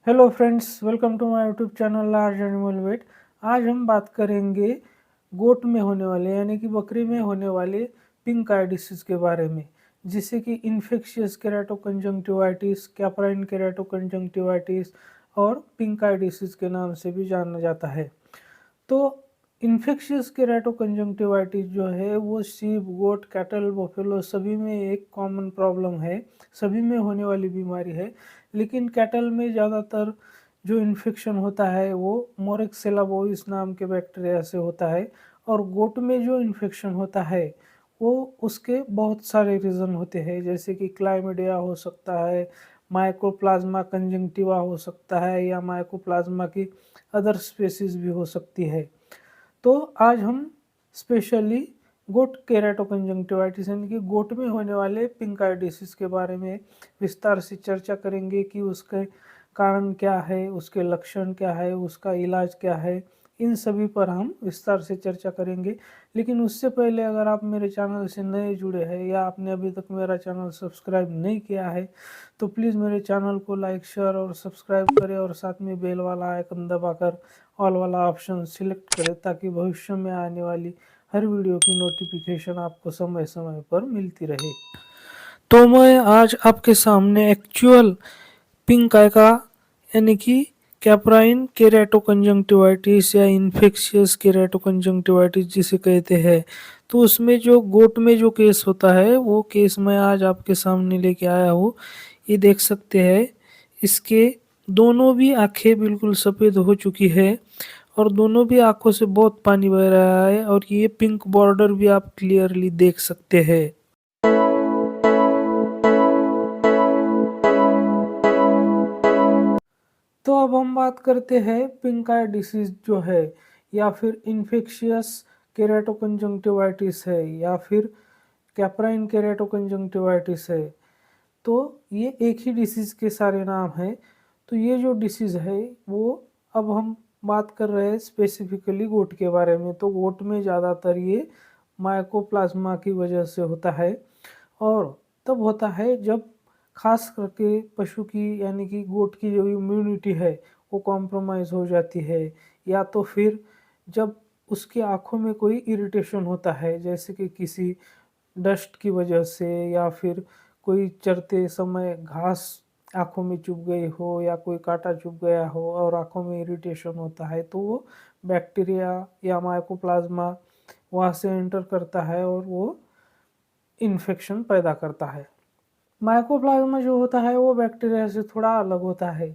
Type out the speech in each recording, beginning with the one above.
Hello friends, welcome to my YouTube channel large animal vet. आज हम बात करेंगे गोट में होने वाले यानी कि बकरी में होने वाले पिंक आई डिसीज़ के बारे में, जिसे कि इन्फेक्शियस केराटोकंजंक्टिवाइटिस, कैपराइन केराटोकंजंक्टिवाइटिस और पिंक आई डिसीज़ के नाम से भी जाना जाता है। तो इन्फेक्शियस केराटोकंजंक्टिवाइटिस जो है वो शीप, गोट, कैटल, बफेलो सभी में एक कॉमन प्रॉब्लम है, सभी में होने वाली बीमारी है। लेकिन कैटल में ज़्यादातर जो इन्फेक्शन होता है वो मोरेक्सेला बोविस नाम के बैक्टीरिया से होता है, और गोट में जो इन्फेक्शन होता है वो उसके बहुत सारे रीज़न होते हैं, जैसे कि क्लाइमिडिया हो सकता है, माइकोप्लाज्मा कंजंक्टिवा हो सकता है, या माइकोप्लाज्मा की अदर स्पेसीज भी हो सकती है। तो आज हम स्पेशली गोट केराटोकंजंक्टिवाइटिस यानी कि गोट में होने वाले पिंक आई डिसीज़ के बारे में विस्तार से चर्चा करेंगे कि उसके कारण क्या है, उसके लक्षण क्या है, उसका इलाज क्या है। इन सभी पर हम विस्तार से चर्चा करेंगे। लेकिन उससे पहले अगर आप मेरे चैनल से नए जुड़े हैं या आपने अभी तक मेरा चैनल सब्सक्राइब नहीं किया है तो प्लीज़ मेरे चैनल को लाइक, शेयर और सब्सक्राइब करें, और साथ में बेल वाला आइकन दबाकर ऑल वाला ऑप्शन सिलेक्ट करें, ताकि भविष्य में आने वाली हर वीडियो की नोटिफिकेशन आपको समय समय पर मिलती रहे। तो मैं आज आपके सामने एक्चुअल पिंक आई का यानी कि कैप्राइन केराटोकंजंक्टिवाइटिस या इन्फेक्शियस केराटोकंजंक्टिवाइटिस जिसे कहते हैं, तो उसमें जो गोट में जो केस होता है वो केस मैं आज आपके सामने लेके आया हूँ। ये देख सकते हैं, इसके दोनों भी आंखें बिल्कुल सफ़ेद हो चुकी है और दोनों भी आंखों से बहुत पानी बह रहा है, और ये पिंक बॉर्डर भी आप क्लियरली देख सकते हैं। तो अब हम बात करते हैं पिंक आई डिसीज जो है, या फिर इन्फेक्शियस केराटोकंजंक्टिवाइटिस है, या फिर कैप्राइन केराटोकंजंक्टिवाइटिस है। तो ये एक ही डिसीज़ के सारे नाम हैं। तो ये जो डिसीज़ है वो, अब हम बात कर रहे हैं स्पेसिफिकली गोट के बारे में। तो गोट में ज़्यादातर ये माइकोप्लाज्मा की वजह से होता है, और तब होता है जब खास करके पशु की यानी कि गोट की जो इम्यूनिटी है वो कॉम्प्रोमाइज़ हो जाती है, या तो फिर जब उसकी आँखों में कोई इरिटेशन होता है, जैसे कि किसी डस्ट की वजह से, या फिर कोई चरते समय घास आँखों में चुभ गई हो, या कोई काँटा चुभ गया हो और आँखों में इरिटेशन होता है, तो वो बैक्टीरिया या माइकोप्लाज्मा वहाँ से एंटर करता है और वो इन्फेक्शन पैदा करता है। माइकोप्लाज्मा जो होता है वो बैक्टीरिया से थोड़ा अलग होता है,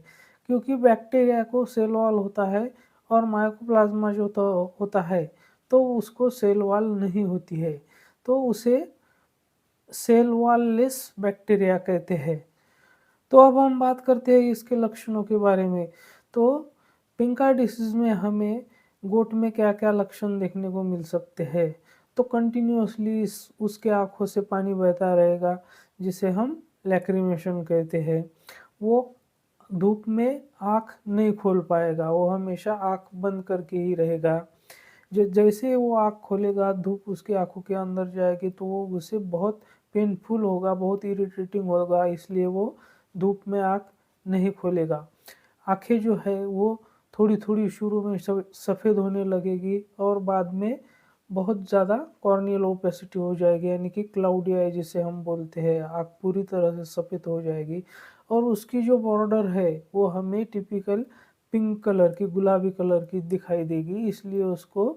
क्योंकि बैक्टीरिया को सेल वॉल होता है, और माइकोप्लाज्मा जो तो होता है तो उसको सेल वॉल नहीं होती है, तो उसे सेल वॉल लेस बैक्टीरिया कहते हैं। तो अब हम बात करते हैं इसके लक्षणों के बारे में। तो पिंक आई डिसीज़ में हमें गोट में क्या-क्या लक्षण देखने को मिल सकते हैं। तो कंटिन्यूअसली उसके आँखों से पानी बहता रहेगा, जिसे हम लैक्रिमेशन कहते हैं। वो धूप में आँख नहीं खोल पाएगा, वो हमेशा आँख बंद करके ही रहेगा। जैसे वो आँख खोलेगा, धूप उसकी आँखों के अंदर जाएगी तो वो उसे बहुत पेनफुल होगा, बहुत इरिटेटिंग होगा, इसलिए वो धूप में आँख नहीं खोलेगा। आँखें जो है वो थोड़ी-थोड़ी शुरू में सफ़ेद होने लगेगी, और बाद में बहुत ज़्यादा कॉर्नियल ओपेसिटी हो जाएगी, यानी कि क्लाउडी आई जिसे हम बोलते हैं। आँख पूरी तरह से सफ़ेद हो जाएगी, और उसकी जो बॉर्डर है वो हमें टिपिकल पिंक कलर की, गुलाबी कलर की दिखाई देगी, इसलिए उसको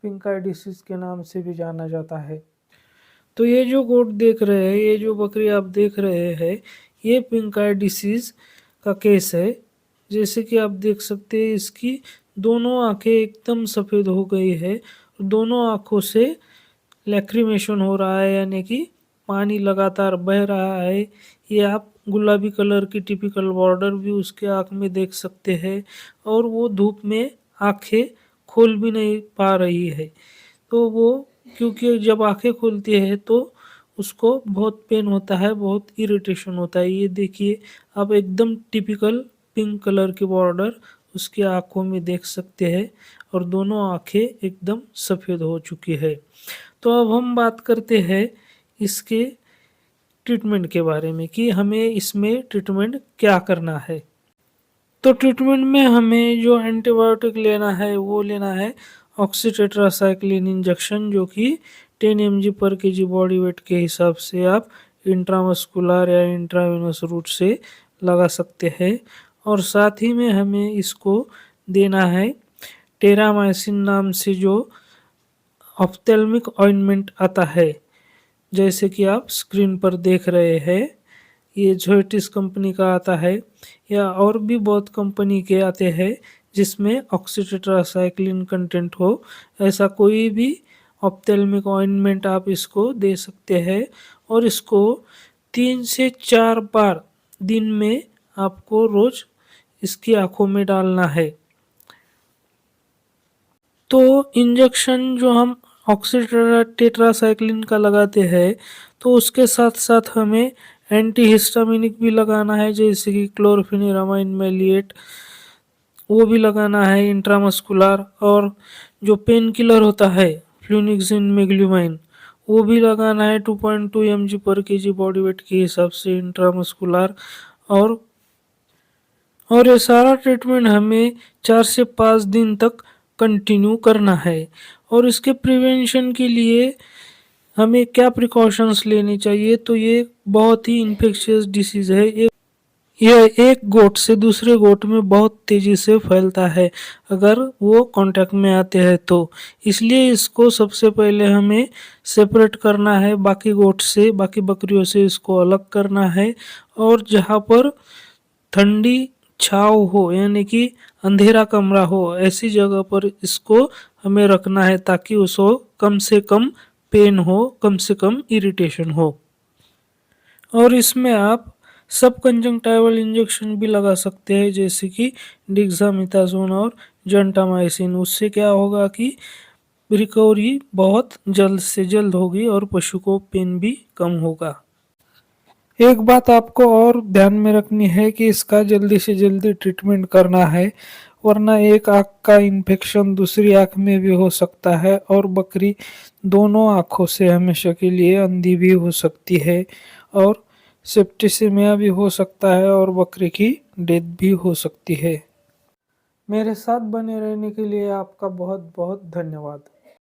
पिंक आई डिसीज़ के नाम से भी जाना जाता है। तो ये जो गोट देख रहे हैं, ये जो बकरी आप देख रहे हैं, ये पिंक आई डिसीज़ का केस है। जैसे कि आप देख सकते हैं, इसकी दोनों आँखें एकदम सफ़ेद हो गई है, दोनों आँखों से लैक्रिमेशन हो रहा है, यानी कि पानी लगातार बह रहा है। ये आप गुलाबी कलर की टिपिकल बॉर्डर भी उसके आँख में देख सकते हैं, और वो धूप में आँखें खोल भी नहीं पा रही है। तो वो, क्योंकि जब आँखें खुलती है तो उसको बहुत पेन होता है, बहुत इरिटेशन होता है। ये देखिए, आप एकदम टिपिकल पिंक कलर की बॉर्डर उसकी आँखों में देख सकते हैं, और दोनों आँखें एकदम सफ़ेद हो चुकी है। तो अब हम बात करते हैं इसके ट्रीटमेंट के बारे में कि हमें इसमें ट्रीटमेंट क्या करना है। तो ट्रीटमेंट में हमें जो एंटीबायोटिक लेना है वो लेना है ऑक्सीटेट्रासाइक्लिन इंजेक्शन, जो कि 10 mg पर केजी बॉडी वेट के हिसाब से आप इंट्रामस्कुलर या इंट्रावेनस रूट से लगा सकते हैं। और साथ ही में हमें इसको देना है टेरामाइसिन नाम से जो ऑप्थेल्मिक ऑइंटमेंट आता है, जैसे कि आप स्क्रीन पर देख रहे हैं। ये जोइटिस कंपनी का आता है, या और भी बहुत कंपनी के आते हैं जिसमें ऑक्सीटेट्रासाइक्लिन कंटेंट हो। ऐसा कोई भी ऑप्थेल्मिक ऑइंटमेंट आप इसको दे सकते हैं, और इसको 3 से 4 बार दिन में आपको रोज इसकी आंखों में डालना है। तो इंजेक्शन जो हम ऑक्सीटेट्रासाइक्लिन का लगाते हैं, तो उसके साथ साथ हमें एंटीहिस्टामिनिक भी लगाना है, जैसे कि क्लोरफेनिरामाइन मैलिएट, वो भी लगाना है इंट्रामस्कुलर। और जो पेन किलर होता है फ्लूनिक्सिन मेग्ल्यूमाइन, वो भी लगाना है 2.2 mg पर केजी बॉडी वेट के हिसाब से इंट्रामस्कुलर। और ये सारा ट्रीटमेंट हमें 4 से 5 दिन तक कंटिन्यू करना है। और इसके प्रिवेंशन के लिए हमें क्या प्रिकॉशंस लेनी चाहिए, तो ये बहुत ही इन्फेक्शियस डिसीज़ है। यह एक गोट से दूसरे गोट में बहुत तेज़ी से फैलता है अगर वो कांटेक्ट में आते हैं तो। इसलिए इसको सबसे पहले हमें सेपरेट करना है बाकी गोट से, बाकी बकरियों से इसको अलग करना है। और जहाँ पर ठंडी छाँव हो, यानी कि अंधेरा कमरा हो, ऐसी जगह पर इसको हमें रखना है ताकि उसको कम से कम पेन हो, कम से कम इरिटेशन हो। और इसमें आप सब कंजंक्टाइवल इंजेक्शन भी लगा सकते हैं, जैसे कि डिक्सामेथासोन और जेंटामाइसिन। उससे क्या होगा कि रिकवरी बहुत जल्द से जल्द होगी और पशु को पेन भी कम होगा। एक बात आपको और ध्यान में रखनी है कि इसका जल्दी से जल्दी ट्रीटमेंट करना है, वरना एक आँख का इन्फेक्शन दूसरी आँख में भी हो सकता है और बकरी दोनों आँखों से हमेशा के लिए अंधी भी हो सकती है, और सेप्टिसिमिया भी हो सकता है, और बकरी की डेथ भी हो सकती है। मेरे साथ बने रहने के लिए आपका बहुत बहुत धन्यवाद।